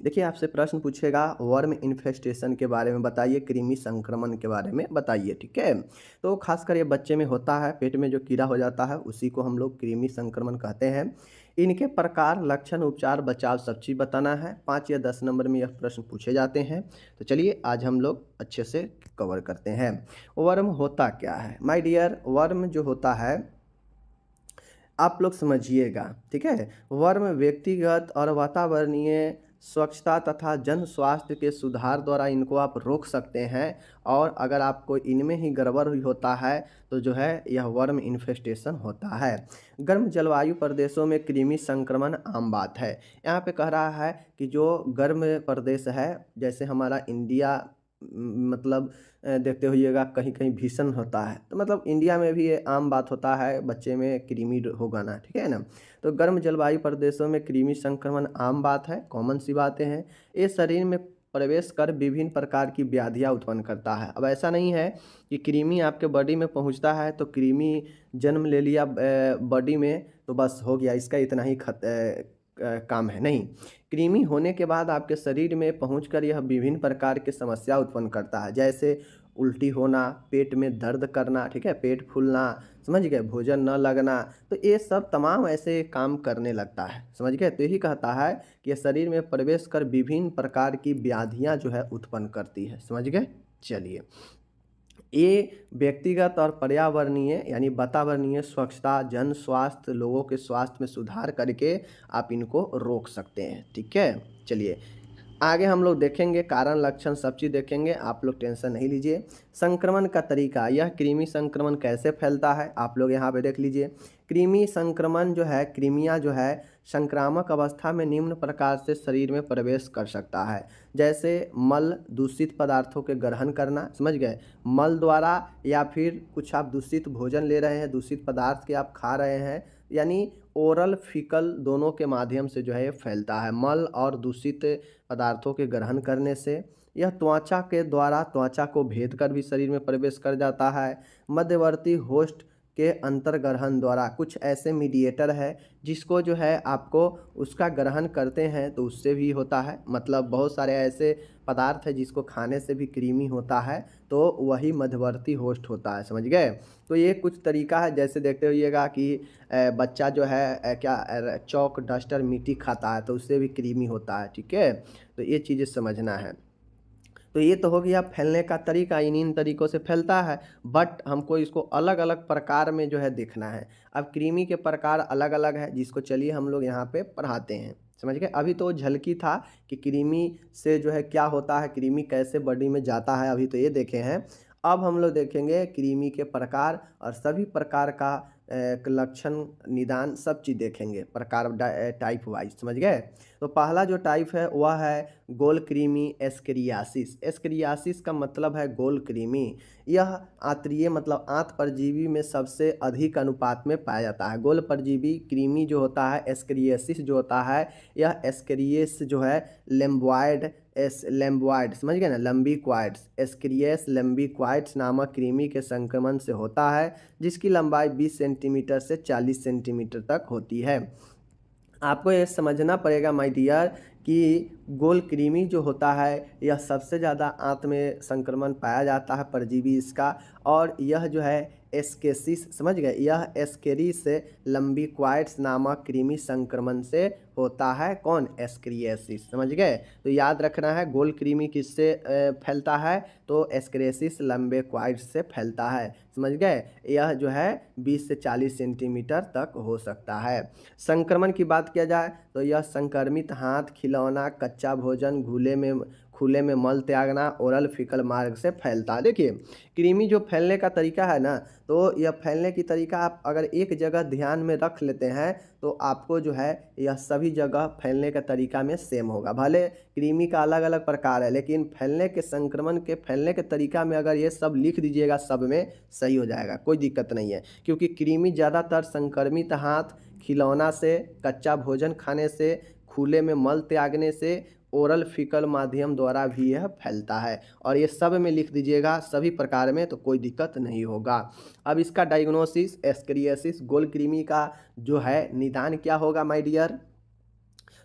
देखिए आपसे प्रश्न पूछेगा वर्म इन्फेस्टेशन के बारे में बताइए, कृमि संक्रमण के बारे में बताइए, ठीक है। तो खासकर ये बच्चे में होता है, पेट में जो कीड़ा हो जाता है उसी को हम लोग कृमि संक्रमण कहते हैं। इनके प्रकार, लक्षण, उपचार, बचाव सब चीज़ बताना है। 5 या 10 नंबर में यह प्रश्न पूछे जाते हैं। तो चलिए आज हम लोग अच्छे से कवर करते हैं। वर्म होता क्या है माय डियर? वर्म जो होता है आप लोग समझिएगा, ठीक है। वर्म व्यक्तिगत और वातावरणीय स्वच्छता तथा जन स्वास्थ्य के सुधार द्वारा इनको आप रोक सकते हैं। और अगर आपको इनमें ही गड़बड़ हुई होता है तो जो है यह वर्म इन्फेस्टेशन होता है। गर्म जलवायु प्रदेशों में कृमि संक्रमण आम बात है। यहाँ पे कह रहा है कि जो गर्म प्रदेश है, जैसे हमारा इंडिया, मतलब देखते होइएगा कहीं कहीं भीषण होता है, तो मतलब इंडिया में भी ये आम बात होता है बच्चे में कृमि होगा ना, ठीक है ना। तो गर्म जलवायु प्रदेशों में कृमि संक्रमण आम बात है, कॉमन सी बातें हैं। ये शरीर में प्रवेश कर विभिन्न प्रकार की व्याधियाँ उत्पन्न करता है। अब ऐसा नहीं है कि कृमि आपके बॉडी में पहुंचता है तो कृमि जन्म ले लिया बॉडी में तो बस हो गया, इसका इतना ही काम है, नहीं। कृमि होने के बाद आपके शरीर में पहुंचकर यह विभिन्न प्रकार की समस्या उत्पन्न करता है, जैसे उल्टी होना, पेट में दर्द करना, ठीक है, पेट फूलना, समझ गए, भोजन न लगना। तो ये सब तमाम ऐसे काम करने लगता है, समझ गए। तो यही कहता है कि यह शरीर में प्रवेश कर विभिन्न प्रकार की व्याधियां जो है उत्पन्न करती है, समझ गए। चलिए, ये व्यक्तिगत और पर्यावरणीय यानी वातावरणीय स्वच्छता, जन स्वास्थ्य, लोगों के स्वास्थ्य में सुधार करके आप इनको रोक सकते हैं, ठीक है। चलिए आगे हम लोग देखेंगे, कारण, लक्षण सब चीज़ देखेंगे, आप लोग टेंशन नहीं लीजिए। संक्रमण का तरीका, यह कृमि संक्रमण कैसे फैलता है आप लोग यहाँ पे देख लीजिए। कृमि संक्रमण जो है, कृमियाँ जो है संक्रामक अवस्था में निम्न प्रकार से शरीर में प्रवेश कर सकता है, जैसे मल, दूषित पदार्थों के ग्रहण करना, समझ गए, मल द्वारा, या फिर कुछ आप दूषित भोजन ले रहे हैं, दूषित पदार्थ के आप खा रहे हैं, यानी ओरल फीकल दोनों के माध्यम से जो है ये फैलता है। मल और दूषित पदार्थों के ग्रहण करने से। यह त्वचा के द्वारा त्वचा को भेद कर भी शरीर में प्रवेश कर जाता है। मध्यवर्ती होस्ट के अंतर्ग्रहण द्वारा, कुछ ऐसे मीडिएटर है जिसको जो है आपको उसका ग्रहण करते हैं तो उससे भी होता है। मतलब बहुत सारे ऐसे पदार्थ है जिसको खाने से भी कृमि होता है, तो वही मध्यवर्ती होस्ट होता है, समझ गए। तो ये कुछ तरीका है, जैसे देखते होइएगा कि बच्चा जो है चौक, डस्टर, मिट्टी खाता है तो उससे भी कृमि होता है, ठीक है। तो ये चीज़ें समझना है। तो ये तो हो गया फैलने का तरीका, इन तरीक़ों से फैलता है, बट हमको इसको अलग अलग प्रकार में जो है देखना है। अब कृमि के प्रकार अलग अलग है, जिसको चलिए हम लोग यहाँ पे पढ़ाते हैं, समझ गए। अभी तो झलकी था कि कृमि से जो है क्या होता है, कृमि कैसे बॉडी में जाता है, अभी तो ये देखे हैं। अब हम लोग देखेंगे कृमि के प्रकार और सभी प्रकार का लक्षण, निदान सब चीज़ देखेंगे, प्रकार टाइप वाइज, समझ गए। तो पहला जो टाइप है वह है गोल कृमि एस्केरियासिस। एस्केरियासिस का मतलब है गोल कृमि। यह आंतरीय मतलब आंत परजीवी में सबसे अधिक अनुपात में पाया जाता है। गोल परजीवी कृमि जो होता है, एस्केरियासिस जो होता है, यह एस्केरियस जो है लेम्बॉइड, समझ गए ना, लंबिक्वाइड्स, एस्केरियस लंबिक्वाइड्स नामक कृमि के संक्रमण से होता है, जिसकी लंबाई 20 सेंटीमीटर से 40 सेंटीमीटर तक होती है। आपको ये समझना पड़ेगा माय डियर कि गोल कृमि जो होता है यह सबसे ज़्यादा आंत में संक्रमण पाया जाता है, परजीवी इसका। और यह जो है एस्केसिस, समझ गए, यह एस्केरिस लंबिक्वाइड्स नामक कृमि संक्रमण से होता है। कौन? एस्केरियासिस, समझ गए। तो याद रखना है गोल कृमि किससे फैलता है, तो एस्केरियासिस लंबिक्वाइड्स से फैलता है, समझ गए। यह जो है 20 से 40 सेंटीमीटर तक हो सकता है। संक्रमण की बात किया जाए तो यह संक्रमित हाथ, खिलौना, कच्चा भोजन, खुले में मल त्यागना, ओरल फीकल मार्ग से फैलता है। देखिए कृमि जो फैलने का तरीका है ना, तो यह फैलने की तरीका आप अगर एक जगह ध्यान में रख लेते हैं तो आपको जो है यह सभी जगह फैलने का तरीका में सेम होगा। भले कृमि का अलग अलग प्रकार है, लेकिन फैलने के, संक्रमण के फैलने के तरीका में अगर ये सब लिख दीजिएगा सब में सही हो जाएगा, कोई दिक्कत नहीं है। क्योंकि कृमि ज़्यादातर संक्रमित हाथ, खिलौना से, कच्चा भोजन खाने से, खुले में मल त्यागने से, ओरल फीकल माध्यम द्वारा भी यह फैलता है। और ये सब में लिख दीजिएगा सभी प्रकार में, तो कोई दिक्कत नहीं होगा। अब इसका डायग्नोसिस, एस्केरियासिस गोल कृमि का जो है निदान क्या होगा माय डियर?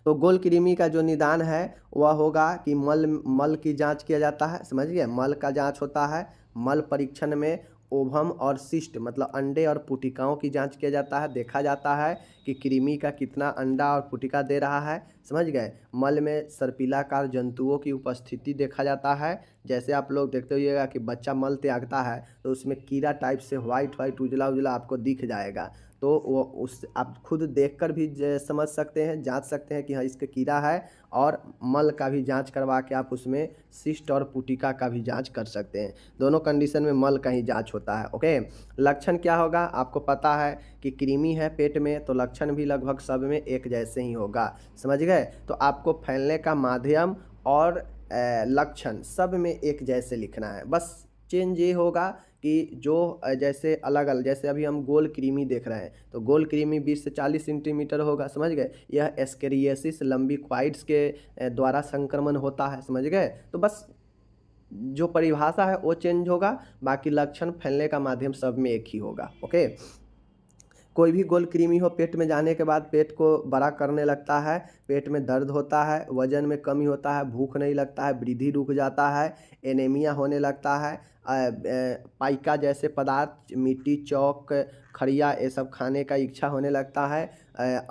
तो गोल कृमि का जो निदान है वह होगा कि मल मल की जांच किया जाता है, समझ गए, मल का जांच होता है। मल परीक्षण में ओवम और सिस्ट मतलब अंडे और पुटिकाओं की जांच किया जाता है, देखा जाता है कि कृमि का कितना अंडा और पुटिका दे रहा है, समझ गए। मल में सर्पिलाकार जंतुओं की उपस्थिति देखा जाता है। जैसे आप लोग देखते होइएगा कि बच्चा मल त्यागता है तो उसमें कीड़ा टाइप से वाइट वाइट उजला उजला आपको दिख जाएगा, तो वो उस आप खुद देखकर भी समझ सकते हैं, जांच सकते हैं कि हाँ इसके कीड़ा है। और मल का भी जांच करवा के आप उसमें सिस्ट और पुटिका का भी जांच कर सकते हैं। दोनों कंडीशन में मल का ही जांच होता है। ओके, लक्षण क्या होगा आपको पता है कि कृमि है पेट में, तो लक्षण भी लगभग सब में एक जैसे ही होगा, समझ गए। तो आपको फैलने का माध्यम और लक्षण सब में एक जैसे लिखना है, बस चेंज ये होगा कि जो जैसे अलग अलग, जैसे अभी हम गोल कृमि देख रहे हैं तो गोल कृमि 20 से 40 सेंटीमीटर होगा, समझ गए। यह एस्केरियासिस लंबी क्वाइड्स के द्वारा संक्रमण होता है, समझ गए। तो बस जो परिभाषा है वो चेंज होगा, बाकी लक्षण फैलने का माध्यम सब में एक ही होगा। ओके, कोई भी गोल कृमि हो पेट में जाने के बाद पेट को बड़ा करने लगता है, पेट में दर्द होता है, वजन में कमी होता है, भूख नहीं लगता है, वृद्धि रुक जाता है, एनीमिया होने लगता है, पाइका जैसे पदार्थ, मिट्टी, चौक, खड़िया ये सब खाने का इच्छा होने लगता है,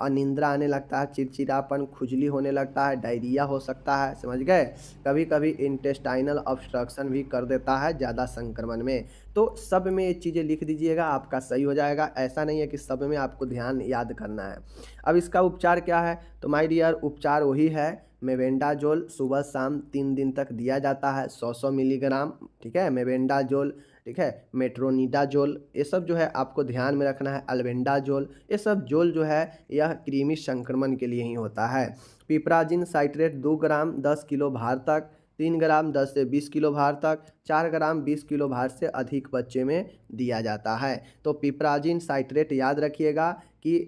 अनिंद्रा आने लगता है, चिड़चिड़ापन, खुजली होने लगता है, डायरिया हो सकता है, समझ गए। कभी कभी इंटेस्टाइनल ऑब्स्ट्रक्शन भी कर देता है ज़्यादा संक्रमण में। तो सब में ये चीज़ें लिख दीजिएगा, आपका सही हो जाएगा। ऐसा नहीं है कि सब में आपको ध्यान याद करना है। अब इसका उपचार क्या है, तो माय डियर उपचार वही है, मेबेंडाजोल सुबह शाम 3 दिन तक दिया जाता है 100 मिलीग्राम, ठीक है, मेबेंडाजोल, ठीक है, मेट्रोनिडाजोल, ये सब जो है आपको ध्यान में रखना है, अल्बेंडाजोल, ये सब जोल जो है यह कृमि संक्रमण के लिए ही होता है। पिपराजिन साइट्रेट 2 ग्राम 10 किलो भार तक, 3 ग्राम 10 से 20 किलो भार तक, 4 ग्राम 20 किलो भार से अधिक बच्चे में दिया जाता है। तो पिपराजिन साइट्रेट याद रखिएगा कि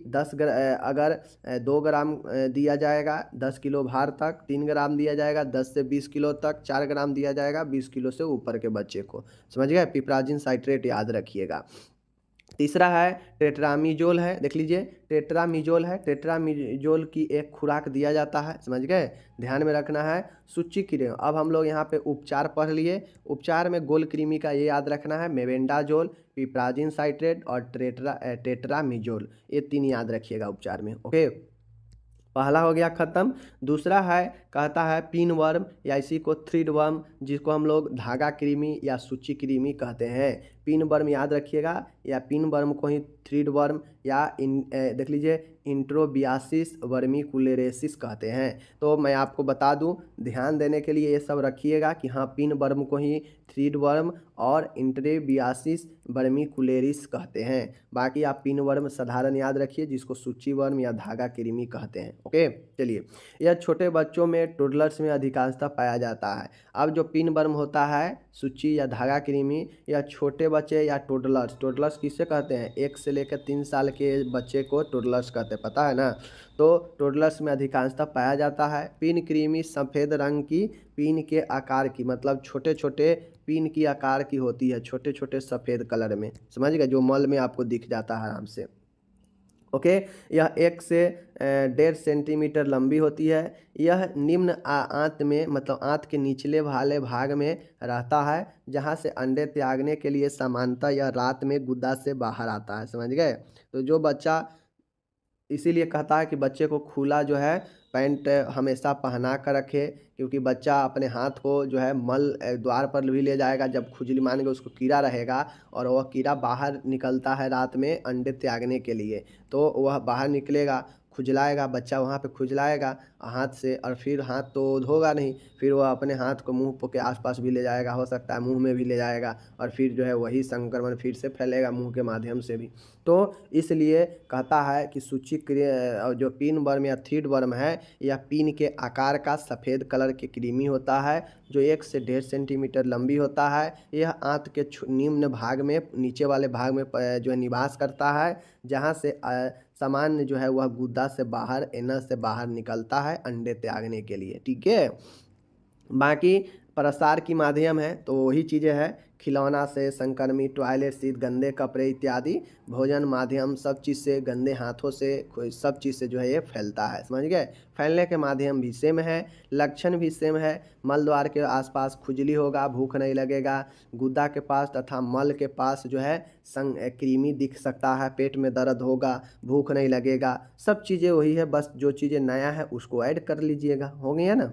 अगर 2 ग्राम दिया जाएगा 10 किलो भार तक, 3 ग्राम दिया जाएगा 10 से 20 किलो तक, 4 ग्राम दिया जाएगा 20 किलो से ऊपर के बच्चे को, समझ गए। पिपराजिन साइट्रेट याद रखिएगा। तीसरा है टेट्रामीजोल है, देख लीजिए टेट्रामीजोल है, टेट्रामीजोल की एक खुराक दिया जाता है, समझ गए, ध्यान में रखना है। सूचीकृत, अब हम लोग यहाँ पे उपचार पढ़ लिए। उपचार में गोल कृमि का ये याद रखना है, मेबेंडाजोल, पिपराजिन साइट्रेट और टेट्रामीजोल, ये 3 याद रखिएगा उपचार में। ओके, पहला हो गया खत्म। दूसरा है, कहता है पिन वर्म या इसी को थ्रीड वर्म, जिसको हम लोग धागा कृमि या सूची कृमि कहते हैं। पिन वर्म याद रखिएगा, या पिन वर्म को ही थ्रीड वर्म या देख लीजिए इंट्रोबियासिस वर्मिकुलेरेसिस कहते हैं। तो मैं आपको बता दूं, ध्यान देने के लिए ये सब रखिएगा कि हाँ पिन वर्म को ही थ्रीड वर्म और इंट्रोबियासिस वर्मिकुलेरिस कहते हैं। बाकी आप पिन वर्म साधारण याद रखिए, जिसको सूची वर्म या धागा कृमि कहते हैं। ओके, चलिए, यह छोटे बच्चों में टोडलर्स में अधिकांशतः पाया जाता है। अब जो पिन वर्म होता है, सूची या धागा कृमि, या छोटे बच्चे या टोडलर्स, टोडलर्स किसे कहते हैं, 1 से लेकर 3 साल के बच्चे को टोडलर्स कहते हैं, पता है ना। तो टोडलर्स में अधिकांशतः पाया जाता है। पिन कृमि सफ़ेद रंग की पिन के आकार की, मतलब छोटे छोटे पिन की आकार की होती है, छोटे छोटे सफ़ेद कलर में, समझ गए, जो मल में आपको दिख जाता है आराम से। ओके, यह 1 से 1.5 सेंटीमीटर लंबी होती है। यह निम्न आंत में, मतलब आंत के निचले वाले भाग में रहता है, जहां से अंडे त्यागने के लिए सामान्यतः यह रात में गुदा से बाहर आता है, समझ गए। तो जो बच्चा, इसीलिए कहता है कि बच्चे को खुला जो है पैंट हमेशा पहना कर रखे, क्योंकि बच्चा अपने हाथ को जो है मल द्वार पर भी ले जाएगा, जब खुजली मान के उसको कीड़ा रहेगा और वह कीड़ा बाहर निकलता है रात में अंडे त्यागने के लिए, तो वह बाहर निकलेगा, खुजलाएगा, बच्चा वहाँ पे खुजलाएगा हाथ से, और फिर हाथ तो धोगा नहीं, फिर वह अपने हाथ को मुंह के आसपास भी ले जाएगा, हो सकता है मुंह में भी ले जाएगा, और फिर जो है वही संक्रमण फिर से फैलेगा मुंह के माध्यम से भी। तो इसलिए कहता है कि जो पिन वर्म या थ्रीड वर्म है, यह पिन के आकार का सफ़ेद कलर के कृमि होता है, जो 1 से 1.5 सेंटीमीटर लंबी होता है। यह आंत के निम्न भाग में, नीचे वाले भाग में जो है निवास करता है, जहाँ से सामान्य जो है वह गुदा से बाहर, एनस से बाहर निकलता है अंडे त्यागने के लिए, ठीक है। बाकी प्रसार की माध्यम है, तो वही चीज़ें हैं खिलौना से, संक्रमित, टॉयलेट सीट, गंदे कपड़े इत्यादि भोजन माध्यम सब चीज़ से, गंदे हाथों से, कोई सब चीज़ से जो है ये फैलता है। समझ गए? फैलने के माध्यम भी सेम है, लक्षण भी सेम है। मल द्वार के आसपास खुजली होगा, भूख नहीं लगेगा। गुद्दा के पास तथा मल के पास जो है कृमि दिख सकता है, पेट में दर्द होगा, भूख नहीं लगेगा। सब चीज़ें वही है, बस जो चीज़ें नया है उसको ऐड कर लीजिएगा। हो गया ना?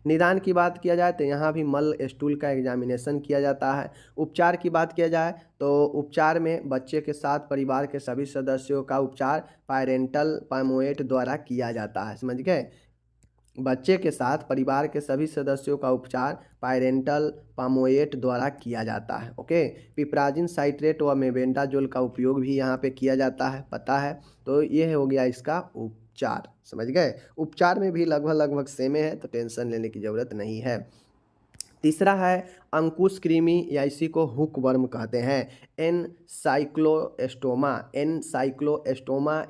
निदान की बात किया जाए तो यहाँ भी मल स्टूल का एग्जामिनेशन किया जाता है। उपचार की बात किया जाए तो उपचार में बच्चे के साथ परिवार के सभी सदस्यों का उपचार पायरेंटल पामोएट द्वारा किया जाता है। समझ गए? बच्चे के साथ परिवार के सभी सदस्यों का उपचार पायरेंटल पामोएट द्वारा किया जाता है। ओके, पिपराजिन साइट्रेट व मेबेंडाजोल का उपयोग भी यहाँ पे किया जाता है, पता है। तो ये हो गया इसका उपचार। समझ गए? उपचार में भी लगभग सेम है, तो टेंशन लेने की ज़रूरत नहीं है। तीसरा है अंकुश कृमि या इसी को हुक वर्म कहते हैं, एनसाइक्लोएस्टोमा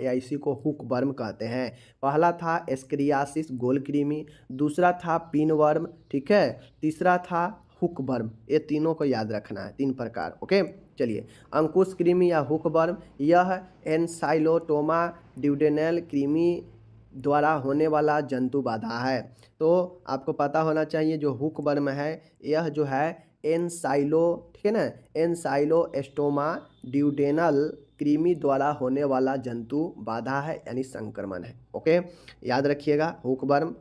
या इसी को हुक वर्म कहते हैं। पहला था एस्करियासिस गोल कृमि, दूसरा था पिन वर्म, ठीक है, तीसरा था हुक वर्म। ये तीनों को याद रखना है, 3 प्रकार। ओके, चलिए। अंकुश कृमि या हुक वर्म यह एनसाइलोटोमा ड्यूडेनल कृमि द्वारा होने वाला जंतु बाधा है। तो आपको पता होना चाहिए जो हुक वर्म है यह जो है एनसाइलो, ठीक है ना, एनसाइलोएस्टोमा ड्यूडेनल कृमि द्वारा होने वाला जंतु बाधा है, यानी संक्रमण है। ओके, याद रखिएगा हुक वर्म।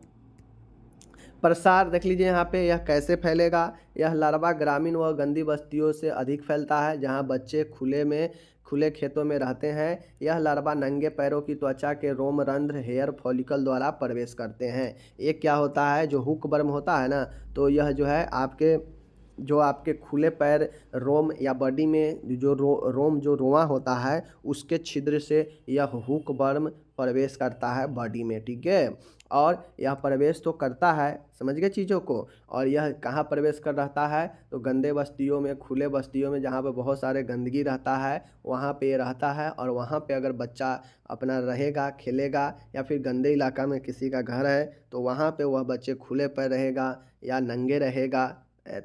प्रसार देख लीजिए यहाँ पे, यह कैसे फैलेगा। यह लार्वा ग्रामीण व गंदी बस्तियों से अधिक फैलता है, जहाँ बच्चे खुले खेतों में रहते हैं। यह लार्वा नंगे पैरों की त्वचा के रोम रंध्र हेयर फॉलिकल द्वारा प्रवेश करते हैं। ये क्या होता है, जो हुक वर्म होता है ना, तो यह जो है आपके खुले पैर रोम या बॉडी में जो रोम जो रोआ होता है उसके छिद्र से यह हुक वर्म प्रवेश करता है बॉडी में, ठीक है। और यह प्रवेश तो करता है, समझ गए चीज़ों को। और यह कहाँ प्रवेश कर रहता है, तो गंदे बस्तियों में, खुले बस्तियों में, जहाँ पे बहुत सारे गंदगी रहता है वहाँ पे ये रहता है। और वहाँ पे अगर बच्चा अपना रहेगा, खेलेगा, या फिर गंदे इलाका में किसी का घर है तो वहाँ पे वह बच्चे खुले पैर रहेगा या नंगे रहेगा,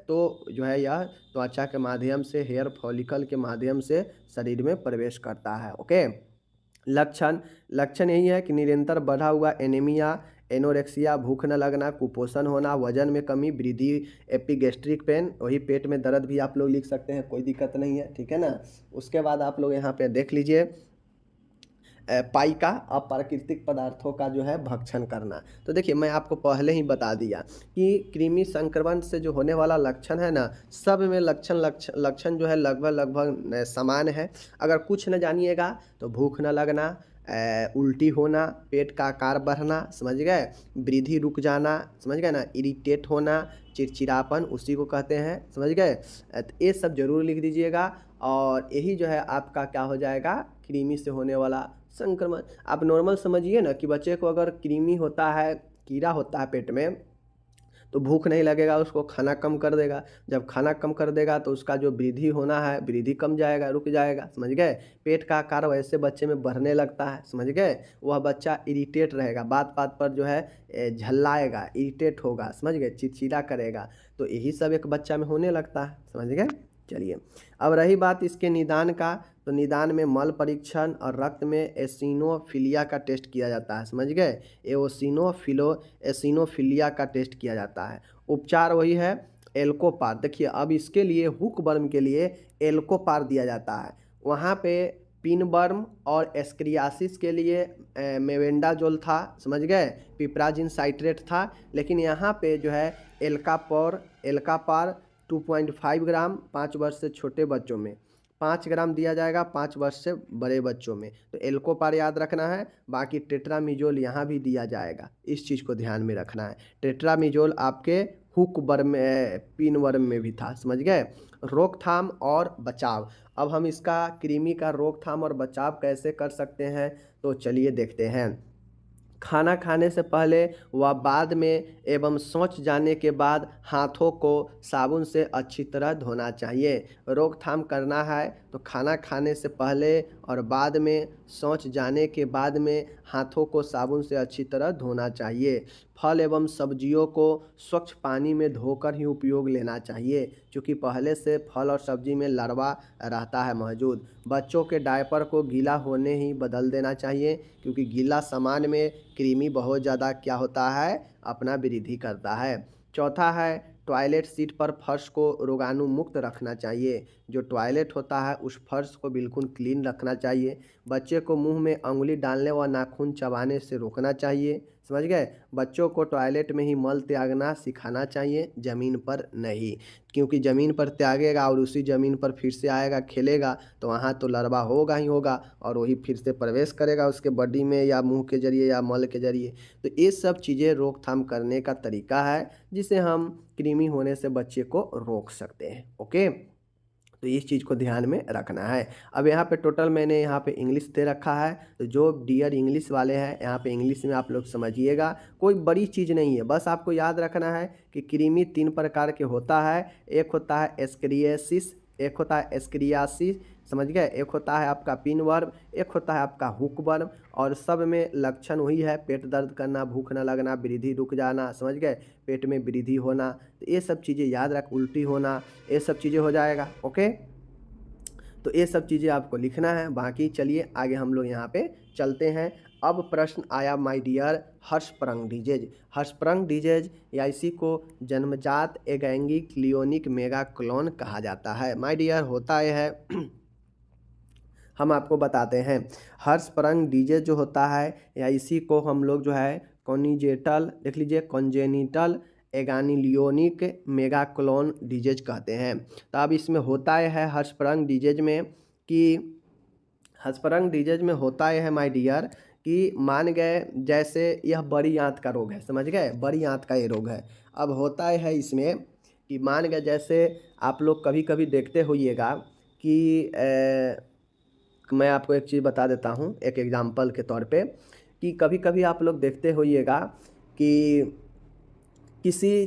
तो जो है यह त्वचा के माध्यम से, हेयर फॉलिकल के माध्यम से शरीर में प्रवेश करता है। ओके, लक्षण यही है कि निरंतर बढ़ा हुआ एनीमिया, एनोरेक्सिया, भूख न लगना, कुपोषण होना, वजन में कमी, वृद्धि, एपिगैस्ट्रिक पेन, वही पेट में दर्द भी आप लोग लिख सकते हैं, कोई दिक्कत नहीं है, ठीक है ना। उसके बाद आप लोग यहाँ पे देख लीजिए पाइका, अप्राकृतिक पदार्थों का जो है भक्षण करना। तो देखिए मैं आपको पहले ही बता दिया कि कृमि संक्रमण से जो होने वाला लक्षण है ना, सब में लक्षण जो है लगभग समान है। अगर कुछ न जानिएगा तो भूख न लगना, उल्टी होना, पेट का आकार बढ़ना, समझ गए, वृद्धि रुक जाना, समझ गए ना, इरिटेट होना, चिड़चिड़ापन उसी को कहते हैं, समझ गए। तो ये सब जरूर लिख दीजिएगा। और यही जो है आपका क्या हो जाएगा, कृमि से होने वाला संक्रमण। आप नॉर्मल समझिए ना कि बच्चे को अगर कृमि होता है, कीड़ा होता है पेट में, तो भूख नहीं लगेगा, उसको खाना कम कर देगा। जब खाना कम कर देगा तो उसका जो वृद्धि होना है, वृद्धि कम जाएगा, रुक जाएगा, समझ गए। पेट का आकार वैसे बच्चे में बढ़ने लगता है, समझ गए। वह बच्चा इरिटेट रहेगा, बात बात पर जो है झल्लाएगा, इरिटेट होगा, समझ गए, चिड़चिड़ा करेगा। तो यही सब एक बच्चा में होने लगता है, समझ गए। चलिए, अब रही बात इसके निदान का, तो निदान में मल परीक्षण और रक्त में एसिनोफिलिया का टेस्ट किया जाता है, समझ गए। एसिनोफिलिया का टेस्ट किया जाता है। उपचार वही है एल्कोपार। देखिए अब इसके लिए हुक वर्म के लिए एल्कोपार दिया जाता है। वहाँ पे पिन वर्म और एस्करियासिस के लिए मेबेंडाजोल था, समझ गए, पिपराजिन साइट्रेट था। लेकिन यहाँ पे जो है एल्कापार 2.5 ग्राम 5 वर्ष से छोटे बच्चों में, 5 ग्राम दिया जाएगा 5 वर्ष से बड़े बच्चों में। तो एल्कोपार याद रखना है। बाकी टेट्रामिजोल यहाँ भी दिया जाएगा, इस चीज़ को ध्यान में रखना है। टेट्रामिजोल आपके हुक वर्म में, पिन वर्म में भी था, समझ गए। रोकथाम और बचाव। अब हम इसका कृमि का रोकथाम और बचाव कैसे कर सकते हैं, तो चलिए देखते हैं। खाना खाने से पहले व बाद में एवं शौच जाने के बाद हाथों को साबुन से अच्छी तरह धोना चाहिए। रोकथाम करना है तो खाना खाने से पहले और बाद में, शौच जाने के बाद में हाथों को साबुन से अच्छी तरह धोना चाहिए। फल एवं सब्जियों को स्वच्छ पानी में धोकर ही उपयोग लेना चाहिए, क्योंकि पहले से फल और सब्जी में लार्वा रहता है मौजूद। बच्चों के डायपर को गीला होने ही बदल देना चाहिए, क्योंकि गीला सामान में कृमि बहुत ज़्यादा क्या होता है, अपना वृद्धि करता है। चौथा है, टॉयलेट सीट पर फर्श को रोगाणु मुक्त रखना चाहिए। जो टॉयलेट होता है उस फर्श को बिल्कुल क्लीन रखना चाहिए। बच्चे को मुंह में अंगुली डालने व नाखून चबाने से रोकना चाहिए। समझ गए। बच्चों को टॉयलेट में ही मल त्यागना सिखाना चाहिए, ज़मीन पर नहीं, क्योंकि ज़मीन पर त्यागेगा और उसी ज़मीन पर फिर से आएगा खेलेगा तो वहाँ तो लार्वा होगा ही होगा और वही फिर से प्रवेश करेगा उसके बॉडी में, या मुंह के जरिए या मल के जरिए। तो ये सब चीज़ें रोकथाम करने का तरीका है जिसे हम कृमि होने से बच्चे को रोक सकते हैं। ओके, तो इस चीज़ को ध्यान में रखना है। अब यहाँ पे टोटल मैंने यहाँ पे इंग्लिश दे रखा है, तो जो डियर इंग्लिश वाले हैं यहाँ पे इंग्लिश में आप लोग समझिएगा, कोई बड़ी चीज़ नहीं है, बस आपको याद रखना है कि कृमि 3 प्रकार के होता है। एक होता है एस्केरियासिस, एक होता है एस्केरियासिस, समझ गए, एक होता है आपका पिन वर्म, एक होता है आपका हुक वर्म, और सब में लक्षण वही है, पेट दर्द करना, भूख न लगना, वृद्धि रुक जाना, समझ गए, पेट में वृद्धि होना, तो ये सब चीज़ें याद रख, उल्टी होना, ये सब चीज़ें हो जाएगा। ओके, तो ये सब चीज़ें आपको लिखना है। बाकी चलिए आगे हम लोग यहाँ पे चलते हैं। अब प्रश्न आया माय डियर, हर्षप्रंग डिजीज। हर्षप्रंग डिजीज या इसी को जन्मजात एगैंगिक लियोनिक मेगाक्लोन कहा जाता है। माय डियर होता यह है हम आपको बताते हैं। हर्षप्रंग डिजीज जो होता है या इसी को हम लोग जो है कॉन्जेनिटल, देख लीजिए, कॉन्जेनिटल एगानिलियोनिक मेगाक्लोन डिजीज कहते हैं। तो अब इसमें होता है हर्षप्रंग डिजीज में कि हर्षप्रंग डिजीज में होता है माय डियर कि मान गए जैसे यह बड़ी आंत का रोग है, समझ गए, बड़ी आंत का ये रोग है। अब होता है इसमें कि मान गए जैसे आप लोग कभी कभी देखते होइएगा कि मैं आपको एक चीज़ बता देता हूँ एक एग्जांपल के तौर पे, कि कभी कभी आप लोग देखते होइएगा कि किसी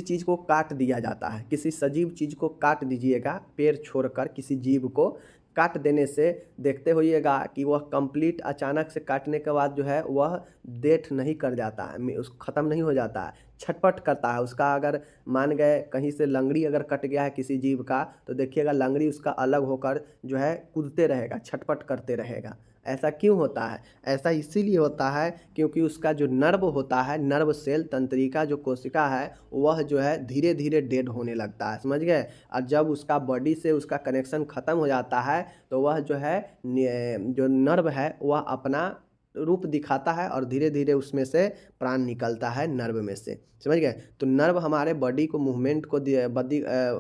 चीज़ को काट दिया जाता है, किसी सजीव चीज़ को काट दीजिएगा, पैर छोड़कर किसी जीव को काट देने से देखते होइएगा कि वह कंप्लीट अचानक से काटने के बाद जो है वह डेथ नहीं कर जाता है, उस ख़त्म नहीं हो जाता है, छटपट करता है। उसका अगर मान गए कहीं से लंगड़ी अगर कट गया है किसी जीव का, तो देखिएगा लंगड़ी उसका अलग होकर जो है कूदते रहेगा, छटपट करते रहेगा। ऐसा क्यों होता है? ऐसा इसीलिए होता है क्योंकि उसका जो नर्व होता है, नर्व सेल तंत्रिका जो कोशिका है, वह जो है धीरे धीरे डेड होने लगता है, समझ गए। और जब उसका बॉडी से उसका कनेक्शन ख़त्म हो जाता है तो वह जो है जो नर्व है वह अपना रूप दिखाता है और धीरे धीरे उसमें से प्राण निकलता है नर्व में से, समझ गए। तो नर्व हमारे बॉडी को मूवमेंट को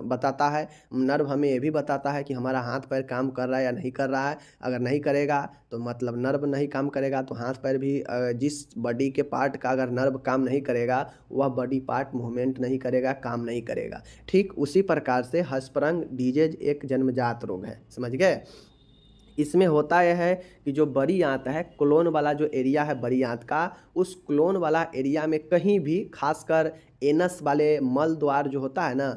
बताता है। नर्व हमें ये भी बताता है कि हमारा हाथ पैर काम कर रहा है या नहीं कर रहा है। अगर नहीं करेगा तो मतलब नर्व नहीं काम करेगा तो हाथ पैर भी जिस बॉडी के पार्ट का अगर नर्व काम नहीं करेगा वह बॉडी पार्ट मूवमेंट नहीं करेगा, काम नहीं करेगा। ठीक उसी प्रकार से हर्षप्रंग डिजीज एक जन्मजात रोग है, समझ गए। इसमें होता यह है कि जो बड़ी आंत है, क्लोन वाला जो एरिया है बड़ी आंत का, उस क्लोन वाला एरिया में कहीं भी, खासकर एनस वाले मल द्वार जो होता है ना,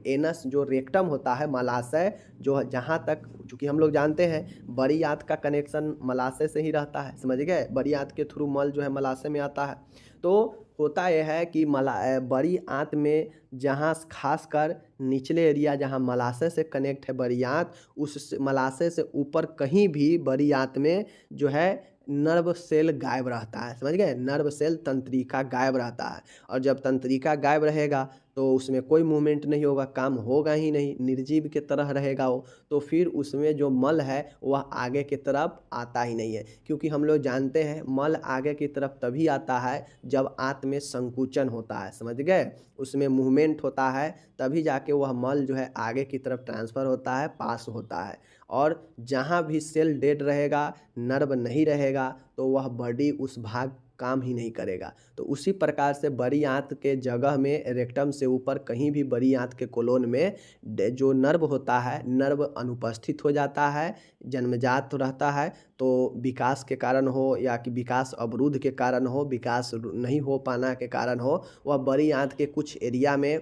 एनस जो रेक्टम होता है, मलाशय, जो जहाँ तक, चूँकि हम लोग जानते हैं बड़ी आंत का कनेक्शन मलाशय से ही रहता है, समझ गए, बड़ी आंत के थ्रू मल जो है मलाशय में आता है। तो होता यह है कि बड़ी आंत में जहाँ खासकर निचले एरिया जहाँ मलाशय से कनेक्ट है बड़ी आंत, उस मलाशय से ऊपर कहीं भी बड़ी आंत में जो है नर्व सेल गायब रहता है, समझ गए, नर्व सेल तंत्रिका गायब रहता है। और जब तंत्रिका गायब रहेगा तो उसमें कोई मूवमेंट नहीं होगा, काम होगा ही नहीं, निर्जीव की तरह रहेगा वो। तो फिर उसमें जो मल है वह आगे की तरफ आता ही नहीं है, क्योंकि हम लोग जानते हैं मल आगे की तरफ तभी आता है जब आंत में संकुचन होता है, समझ गए, उसमें मूवमेंट होता है, तभी जाके वह मल जो है आगे की तरफ ट्रांसफ़र होता है, पास होता है। और जहाँ भी सेल डेड रहेगा, नर्व नहीं रहेगा, तो वह बॉडी उस भाग काम ही नहीं करेगा। तो उसी प्रकार से बड़ी आंत के जगह में, रेक्टम से ऊपर कहीं भी बड़ी आंत के कोलोन में जो नर्व होता है, नर्व अनुपस्थित हो जाता है, जन्मजात रहता है। तो विकास के कारण हो या कि विकास अवरुद्ध के कारण हो, विकास नहीं हो पाना के कारण हो, वह बड़ी आंत के कुछ एरिया में,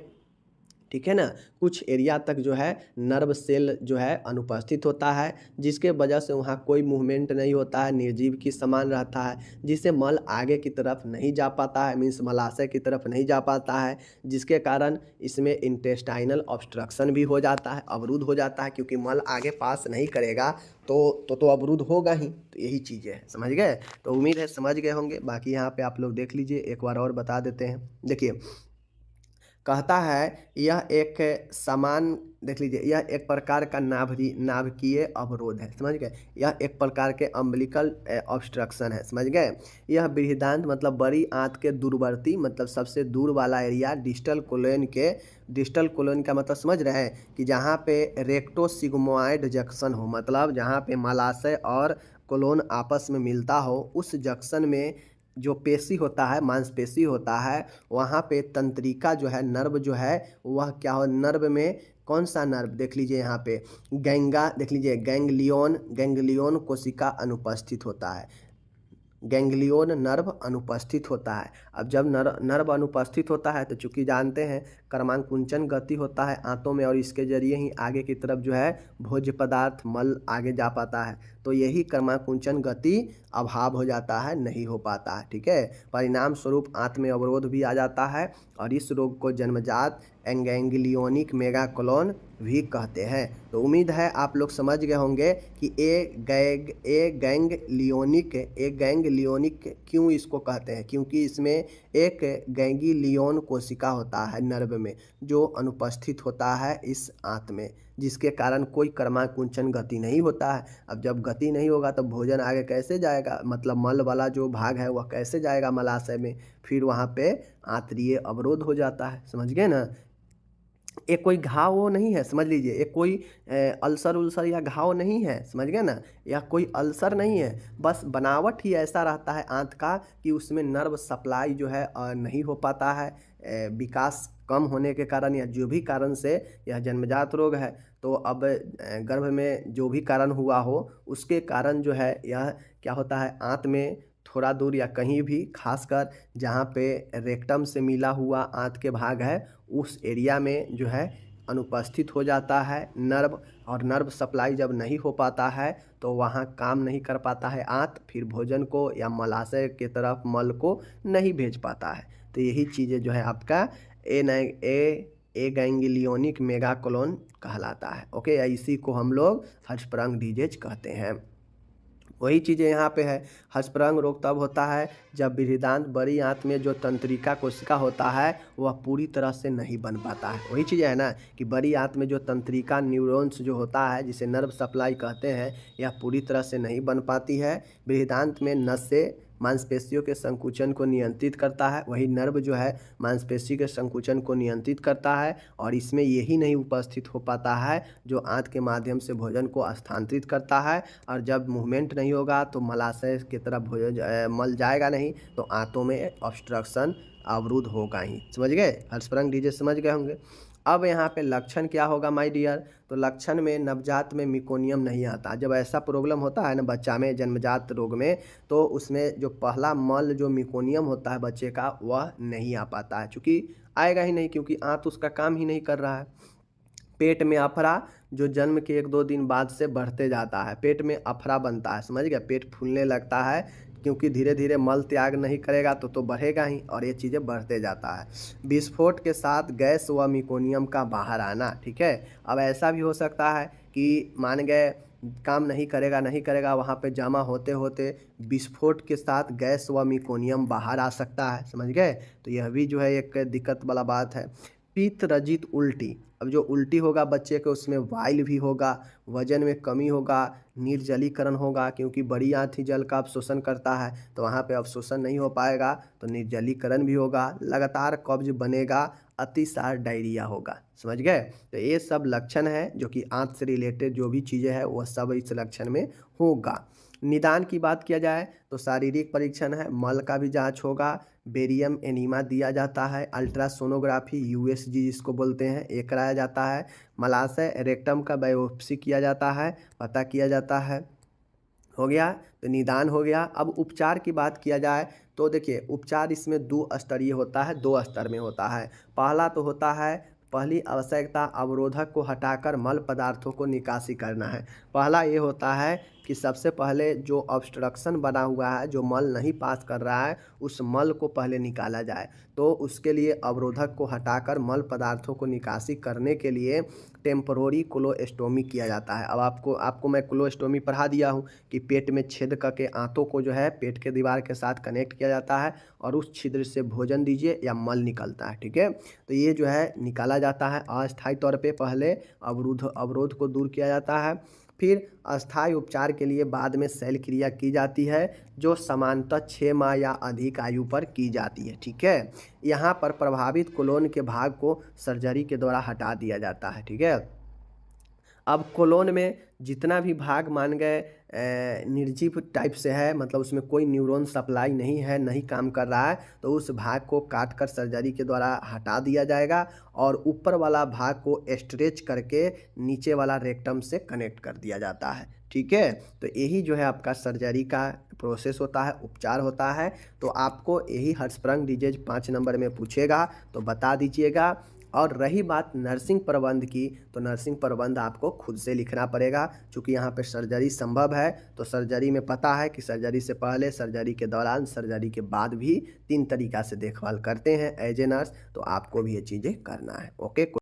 ठीक है ना। कुछ एरिया तक जो है नर्व सेल जो है अनुपस्थित होता है, जिसके वजह से वहाँ कोई मूवमेंट नहीं होता है, निर्जीव की समान रहता है, जिससे मल आगे की तरफ नहीं जा पाता है, मीन्स मलाशय की तरफ नहीं जा पाता है, जिसके कारण इसमें इंटेस्टाइनल ऑब्स्ट्रक्शन भी हो जाता है, अवरुद्ध हो जाता है, क्योंकि मल आगे पास नहीं करेगा तो अवरुद्ध होगा ही। तो यही चीज़ें हैं, समझ गए। तो उम्मीद है समझ गए होंगे। बाकी यहाँ पे आप लोग देख लीजिए, एक बार और बता देते हैं। देखिए, कहता है यह एक समान, देख लीजिए, यह एक प्रकार का नाभिकीय अवरोध है, समझ गए। यह एक प्रकार के अम्बिलिकल ऑब्स्ट्रक्शन है, समझ गए। यह बृहदान्त्र मतलब बड़ी आंत के दूरवर्ती, मतलब सबसे दूर वाला एरिया, डिस्टल कोलोन का मतलब समझ रहे हैं कि जहाँ पे रेक्टोसिग्मोइड जंक्शन हो, मतलब जहाँ पे मलाशय और कोलोन आपस में मिलता हो, उस जंक्शन में जो पेशी होता है, मांसपेशी होता है, वहाँ पे तंत्रिका जो है, नर्व जो है, वह क्या हो, नर्व में कौन सा नर्व, देख लीजिए यहाँ पे देख लीजिए, गैंग्लियन कोशिका अनुपस्थित होता है, गैंग्लियन नर्व अनुपस्थित होता है। अब जब नर्व अनुपस्थित होता है तो चूंकि जानते हैं क्रमांकुंचन गति होता है आंतों में, और इसके जरिए ही आगे की तरफ जो है भोज्य पदार्थ मल आगे जा पाता है। तो यही क्रमांकुंचन गति अभाव हो जाता है, नहीं हो पाता है, ठीक है। परिणाम स्वरूप आंत में अवरोध भी आ जाता है, और इस रोग को जन्मजात एंगैंग्लियोनिक मेगाकोलोन भी कहते हैं। तो उम्मीद है आप लोग समझ गए होंगे कि ए गैंग्लियोनिक क्यों इसको कहते हैं, क्योंकि इसमें एक गैंग्लियन कोशिका होता है नर्व में, जो अनुपस्थित होता है इस आंत में, जिसके कारण कोई क्रमांकुंचन गति नहीं होता है। अब जब गति नहीं होगा तो भोजन आगे कैसे जाएगा, मतलब मल वाला जो भाग है वह कैसे जाएगा मलाशय में, फिर वहाँ पे आंतरीय अवरोध हो जाता है, समझ गए ना। एक कोई घाव वो नहीं है, समझ लीजिए, एक कोई अल्सर उल्सर या घाव नहीं है, समझ गए ना। या कोई अल्सर नहीं है, बस बनावट ही ऐसा रहता है आंत का कि उसमें नर्व सप्लाई जो है नहीं हो पाता है, विकास कम होने के कारण या जो भी कारण से यह जन्मजात रोग है। तो अब गर्भ में जो भी कारण हुआ हो, उसके कारण जो है यह क्या होता है, आंत में थोड़ा दूर या कहीं भी, खासकर जहाँ पे रेक्टम से मिला हुआ आंत के भाग है, उस एरिया में जो है अनुपस्थित हो जाता है नर्व, और नर्व सप्लाई जब नहीं हो पाता है तो वहाँ काम नहीं कर पाता है आंत, फिर भोजन को या मलाशय के तरफ मल को नहीं भेज पाता है। तो यही चीज़ें जो है आपका ए गैंग्लियोनिक मेगाकोलोन कहलाता है, ओके। या इसी को हम लोग हर्षपराग डिजीज कहते हैं। वही चीज़ें यहाँ पे है। हर्षपराग रोग तब होता है जब बृहदान्त्र बड़ी आंत में जो तंत्रिका कोशिका होता है वह पूरी तरह से नहीं बन पाता है। वही चीज़ है ना कि बड़ी आंत में जो तंत्रिका न्यूरॉन्स जो होता है, जिसे नर्व सप्लाई कहते हैं, यह पूरी तरह से नहीं बन पाती है। बृहदान्त्र में नसें मांसपेशियों के संकुचन को नियंत्रित करता है, वही नर्व जो है मांसपेशी के संकुचन को नियंत्रित करता है, और इसमें यही नहीं उपस्थित हो पाता है जो आंत के माध्यम से भोजन को स्थानांतरित करता है। और जब मूवमेंट नहीं होगा तो मलाशय की तरफ भोजन मल जाएगा नहीं, तो आंतों में ऑब्स्ट्रक्शन अवरुद्ध होगा ही, समझ गए। हर्षपराग डिजीज समझ गए होंगे। अब यहाँ पे लक्षण क्या होगा माय डियर, तो लक्षण में नवजात में मिकोनियम नहीं आता। जब ऐसा प्रॉब्लम होता है ना बच्चा में, जन्मजात रोग में, तो उसमें जो पहला मल जो मिकोनियम होता है बच्चे का, वह नहीं आ पाता है, चूँकि आएगा ही नहीं, क्योंकि आंत उसका काम ही नहीं कर रहा है। पेट में अफरा जो जन्म के 1-2 दिन बाद से बढ़ते जाता है, पेट में अफरा बनता है, समझ गया, पेट फूलने लगता है, क्योंकि धीरे धीरे मल त्याग नहीं करेगा तो बढ़ेगा ही, और ये चीज़ें बढ़ते जाता है। विस्फोट के साथ गैस व मिकोनियम का बाहर आना, ठीक है। अब ऐसा भी हो सकता है कि मान गए काम नहीं करेगा, वहाँ पे जमा होते होते विस्फोट के साथ गैस व मिकोनियम बाहर आ सकता है, समझ गए। तो यह भी जो है एक दिक्कत वाला बात है। पित्त रजित उल्टी, अब जो उल्टी होगा बच्चे को, उसमें वाइल भी होगा, वजन में कमी होगा, निर्जलीकरण होगा, क्योंकि बड़ी आंत ही जल का अवशोषण करता है, तो वहाँ पे अवशोषण नहीं हो पाएगा, तो निर्जलीकरण भी होगा, लगातार कब्ज बनेगा, अतिसार डायरिया होगा, समझ गए। तो ये सब लक्षण है जो कि आंत से रिलेटेड जो भी चीज़ें हैं वह सब इस लक्षण में होगा। निदान की बात किया जाए तो शारीरिक परीक्षण है, मल का भी जांच होगा, बेरियम एनीमा दिया जाता है, अल्ट्रासोनोग्राफी यूएसजी जिसको बोलते हैं ये कराया जाता है, मलाशय रेक्टम का बायोप्सी किया जाता है, पता किया जाता है, हो गया। तो निदान हो गया। अब उपचार की बात किया जाए तो देखिए, उपचार इसमें 2 स्तरीय होता है, 2 स्तर में होता है। पहला तो होता है पहली आवश्यकता अवरोधक को हटाकर मल पदार्थों को निकासी करना है। पहला ये होता है कि सबसे पहले जो ऑब्स्ट्रक्शन बना हुआ है, जो मल नहीं पास कर रहा है, उस मल को पहले निकाला जाए। तो उसके लिए अवरोधक को हटाकर मल पदार्थों को निकासी करने के लिए टेम्परोरी कोलोस्टोमी किया जाता है। अब आपको मैं कोलोस्टोमी पढ़ा दिया हूँ कि पेट में छेद करके आंतों को जो है पेट के दीवार के साथ कनेक्ट किया जाता है और उस छिद्र से भोजन दीजिए या मल निकलता है, ठीक है। तो ये जो है निकाला जाता है अस्थायी तौर पे। पहले अवरोध को दूर किया जाता है, फिर अस्थायी उपचार के लिए बाद में शल्य क्रिया की जाती है, जो सामान्यतः 6 माह या अधिक आयु पर की जाती है, ठीक है। यहाँ पर प्रभावित कोलोन के भाग को सर्जरी के द्वारा हटा दिया जाता है, ठीक है। अब कोलोन में जितना भी भाग मान गए निर्जीव टाइप से है, मतलब उसमें कोई न्यूरॉन सप्लाई नहीं है, नहीं काम कर रहा है, तो उस भाग को काट कर सर्जरी के द्वारा हटा दिया जाएगा और ऊपर वाला भाग को स्ट्रेच करके नीचे वाला रेक्टम से कनेक्ट कर दिया जाता है, ठीक है। तो यही जो है आपका सर्जरी का प्रोसेस होता है, उपचार होता है। तो आपको यही हर्टस्प्रंग डिजीज 5 नंबर में पूछेगा तो बता दीजिएगा। और रही बात नर्सिंग प्रबंध की, तो नर्सिंग प्रबंध आपको खुद से लिखना पड़ेगा, क्योंकि यहाँ पे सर्जरी संभव है। तो सर्जरी में पता है कि सर्जरी से पहले, सर्जरी के दौरान, सर्जरी के बाद भी 3 तरीक़ा से देखभाल करते हैं एज ए नर्स, तो आपको भी ये चीज़ें करना है। ओके।